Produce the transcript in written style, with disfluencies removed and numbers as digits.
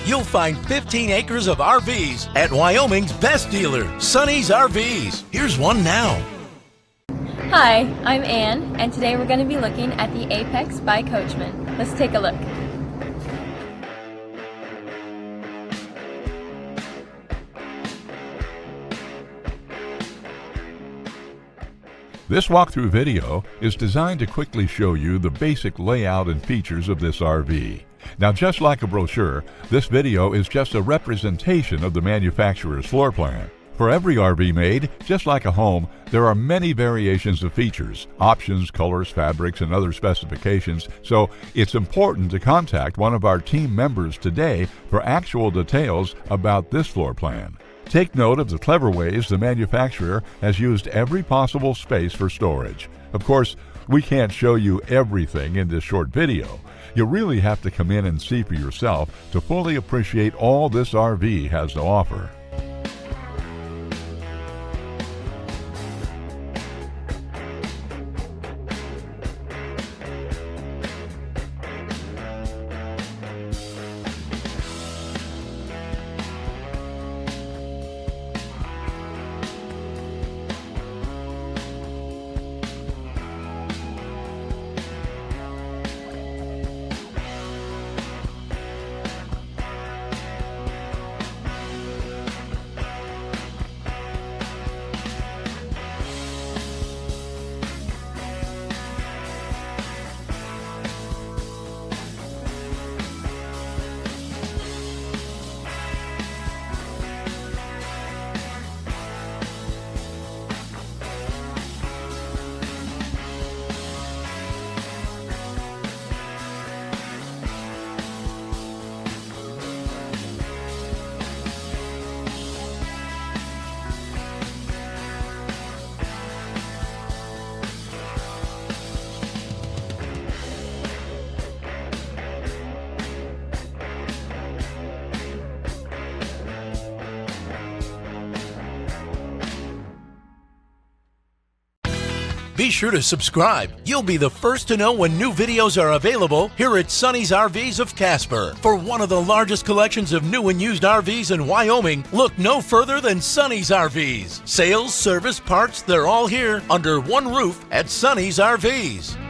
you'll find 15 acres of RVs at Wyoming's best dealer, Sonny's RVs. Here's one now. Hi, I'm Ann, and today we're going to be looking at the Apex by Coachmen. Let's take a look. This walkthrough video is designed to quickly show you the basic layout and features of this RV. Now, just like a brochure, this video is just a representation of the manufacturer's floor plan. For every RV made, just like a home, there are many variations of features, options, colors, fabrics, and other specifications, so it's important to contact one of our team members today for actual details about this floor plan. Take note of the clever ways the manufacturer has used every possible space for storage. Of course, we can't show you everything in this short video. You really have to come in and see for yourself to fully appreciate all this RV has to offer. Be sure to subscribe. You'll be the first to know when new videos are available here at Sonny's RVs of Casper. For one of the largest collections of new and used RVs in Wyoming, look no further than Sonny's RVs. Sales, service, parts, they're all here under one roof at Sonny's RVs.